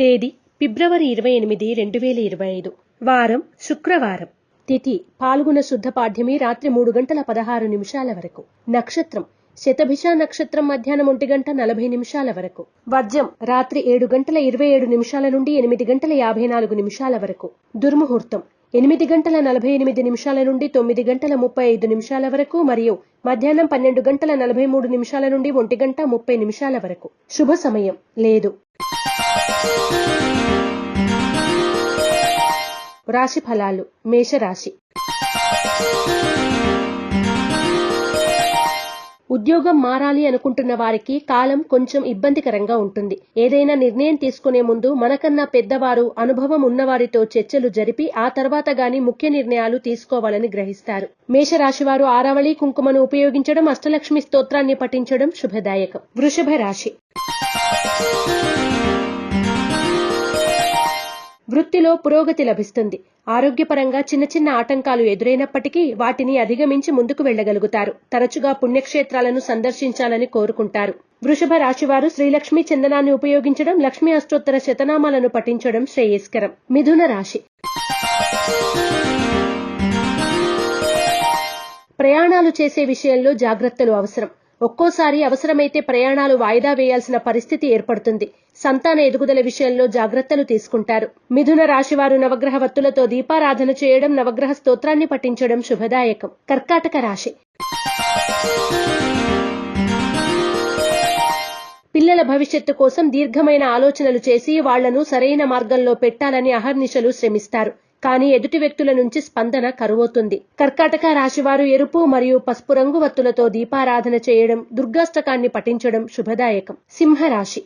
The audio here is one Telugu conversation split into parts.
తేదీ ఫిబ్రవరి 28, 2025. వారం శుక్రవారం. తిథి పాల్గొన శుద్ధ పాడ్యమి రాత్రి 3:16 వరకు. నక్షత్రం శతభిష నక్షత్రం మధ్యాహ్నం 1:40 వరకు. వర్జం రాత్రి 7:27 నుండి 8:54 వరకు. దుర్ముహూర్తం 8:48 నుండి 9:35 వరకు మరియు మధ్యాహ్నం 12:43 నుండి 1:30 వరకు. శుభ సమయం లేదు. రాశి ఫలాలు. మేషరాశి. ఉద్యోగం మారాలి అనుకుంటున్న వారికి కాలం కొంచెం ఇబ్బందికరంగా ఉంటుంది. ఏదైనా నిర్ణయం తీసుకునే ముందు మనకన్నా పెద్దవారు, అనుభవం ఉన్నవారితో చర్చలు జరిపి ఆ తర్వాత గాని ముఖ్య నిర్ణయాలు తీసుకోవాలని గ్రహిస్తారు. మేషరాశి వారు ఆరావళి కుంకుమను ఉపయోగించడం, అష్టలక్ష్మి స్తోత్రాన్ని పఠించడం శుభదాయకం. వృషభ రాశి. వృత్తిలో పురోగతి లభిస్తుంది. ఆరోగ్యపరంగా చిన్న చిన్న ఆటంకాలు ఎదురైనప్పటికీ వాటిని అధిగమించి ముందుకు వెళ్లగలుగుతారు. తరచుగా పుణ్యక్షేత్రాలను సందర్శించాలని కోరుకుంటారు. వృషభ రాశివారు శ్రీలక్ష్మి చందనాన్ని ఉపయోగించడం, లక్ష్మీ అష్టోత్తర శతనామాలను పఠించడం శ్రేయస్కరం. మిథున రాశి. ప్రయాణాలు చేసే విషయంలో జాగ్రత్తలు అవసరం. ఒక్కోసారి అవసరమైతే ప్రయాణాలు వాయిదా వేయాల్సిన పరిస్థితి ఏర్పడుతుంది. సంతాన ఎదుగుదల విషయంలో జాగ్రత్తలు తీసుకుంటారు. మిథున రాశివారు నవగ్రహ వత్తులతో దీపారాధన చేయడం, నవగ్రహ స్తోత్రాన్ని పఠించడం శుభదాయకం. కర్కాటక రాశి. పిల్లల భవిష్యత్తు కోసం దీర్ఘమైన ఆలోచనలు చేసి వాళ్లను సరైన మార్గంలో పెట్టాలని అహర్నిశలు శ్రమిస్తారు. కానీ ఎదుటి వ్యక్తుల నుంచి స్పందన కరువవుతుంది. కర్కాటక రాశివారు ఎరుపు మరియు పసుపు రంగు వత్తులతో దీపారాధన చేయడం, దుర్గాష్టకాన్ని పఠించడం శుభదాయకం. సింహరాశి.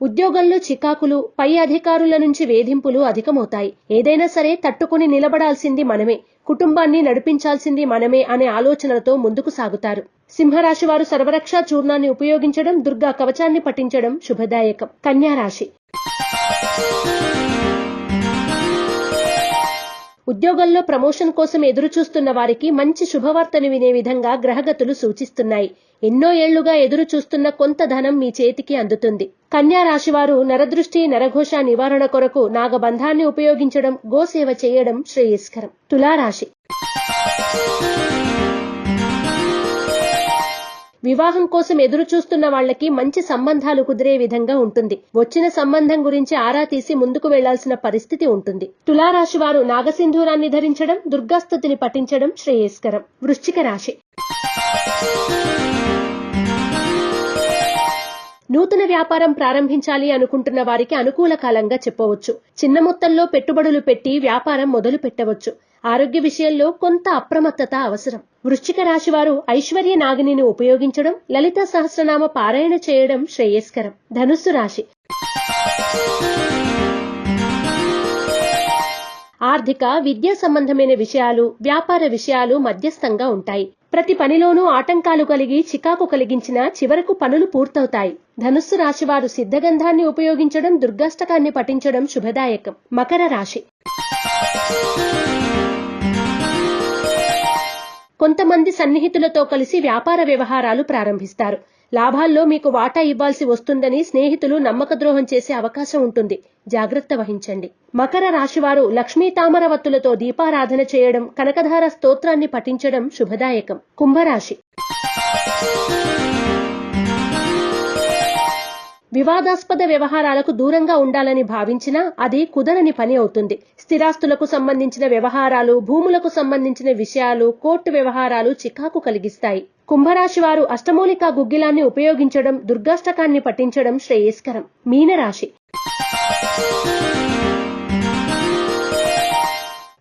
ఉద్యోగంలో చికాకులు, పై అధికారుల నుంచి వేధింపులు అధికమవుతాయి. ఏదైనా సరే తట్టుకుని నిలబడాల్సింది మనమే, కుటుంబాన్ని నడిపించాల్సింది మనమే అనే ఆలోచనలతో ముందుకు సాగుతారు. సింహరాశి వారు సర్వరక్షా చూర్ణాన్ని ఉపయోగించడం, దుర్గా కవచాన్ని పఠించడం శుభదాయకం. కన్యారాశి. ఉద్యోగంలో ప్రమోషన్ కోసం ఎదురు చూస్తున్న వారికి మంచి శుభవార్తను వినే విధంగా గ్రహగతులు సూచిస్తున్నాయి. ఎన్నో ఏళ్లుగా ఎదురు చూస్తున్న కొంత ధనం మీ చేతికి అందుతుంది. కన్యా రాశివారు నరదృష్టి, నరఘోష నివారణ కొరకు నాగబంధాన్ని ఉపయోగించడం, గోసేవ చేయడం శ్రేయస్కరం. తులారాశి. వివాహం కోసం ఎదురు చూస్తున్న వాళ్లకి మంచి సంబంధాలు కుదిరే విధంగా ఉంటుంది. వచ్చిన సంబంధం గురించి ఆరా తీసి ముందుకు వెళ్లాల్సిన పరిస్థితి ఉంటుంది. తులారాశి వారు నాగసింధూరాన్ని ధరించడం, దుర్గాస్తుతిని పఠించడం శ్రేయస్కరం. వృశ్చిక రాశి. నూతన వ్యాపారం ప్రారంభించాలి అనుకుంటున్న వారికి అనుకూల కాలంగా చెప్పవచ్చు. చిన్న మొత్తంలో పెట్టుబడులు పెట్టి వ్యాపారం మొదలు పెట్టవచ్చు. ఆరోగ్య విషయంలో కొంత అప్రమత్తత అవసరం. వృశ్చిక రాశి వారు ఐశ్వర్య నాగిని ఉపయోగించడం, లలిత సహస్రనామ పారాయణ చేయడం శ్రేయస్కరం. ధనుస్సు రాశి. ఆర్థిక, విద్యా సంబంధమైన విషయాలు, వ్యాపార విషయాలు మధ్యస్థంగా ఉంటాయి. ప్రతి పనిలోనూ ఆటంకాలు కలిగి చికాకు కలిగించినా చివరకు పనులు పూర్తవుతాయి. ధనుస్సు రాశివారు సిద్ధగంధాన్ని ఉపయోగించడం, దుర్గాష్టకాన్ని పఠించడం శుభదాయకం. మకర రాశి. కొంతమంది సన్నిహితులతో కలిసి వ్యాపార వ్యవహారాలు ప్రారంభిస్తారు. లాభాల్లో మీకు వాటా ఇవ్వాల్సి వస్తుందని స్నేహితులు నమ్మక ద్రోహం చేసే అవకాశం ఉంటుంది. జాగ్రత్త వహించండి. మకర రాశివారు లక్ష్మీ తామర వత్తులతో దీపారాధన చేయడం, కనకధార స్తోత్రాన్ని పఠించడం శుభదాయకం. కుంభరాశి. వివాదాస్పద వ్యవహారాలకు దూరంగా ఉండాలని భావించినా అది కుదరని పని అవుతుంది. స్థిరాస్తులకు సంబంధించిన వ్యవహారాలు, భూములకు సంబంధించిన విషయాలు, కోర్టు వ్యవహారాలు చికాకు కలిగిస్తాయి. కుంభరాశి వారు అష్టమూలికా గుగ్గిలాన్ని ఉపయోగించడం, దుర్గాష్టకాన్ని పఠించడం శ్రేయస్కరం. మీనరాశి.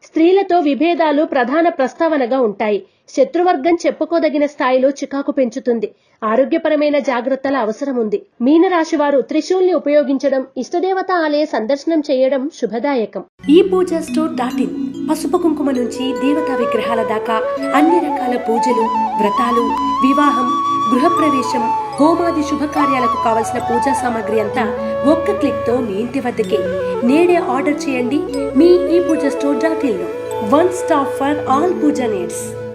స్త్రీలతో విభేదాలు ప్రధాన ప్రస్తావనగా ఉంటాయి. శత్రువర్గం చెప్పుకోదగిన స్థాయిలో చికాకు పెంచుతుంది. ఆరోగ్యపరమైన జాగ్రత్తల అవసరం ఉంది. మీనరాశి వారు త్రిశూల్ని ఉపయోగించడం, ఇష్టదేవత ఆలయ సందర్శనం చేయడం శుభదాయకం. ఈ పూజా స్టోర్.in పసుపు కుంకుమ నుంచి దేవతా విగ్రహాల దాకా అన్ని రకాల పూజలు, వ్రతాలు, వివాహం, గృహప్రవేశం, హోమాది శుభకార్యాలకు కావలసిన పూజా సామాగ్రి అంతా ఒక్క క్లిక్ తో మీ ఇంటి వద్దకే. నేడే ఆర్డర్ చేయండి మీ ఈ పూజా స్టోర్.in లో. One stop for all puja needs.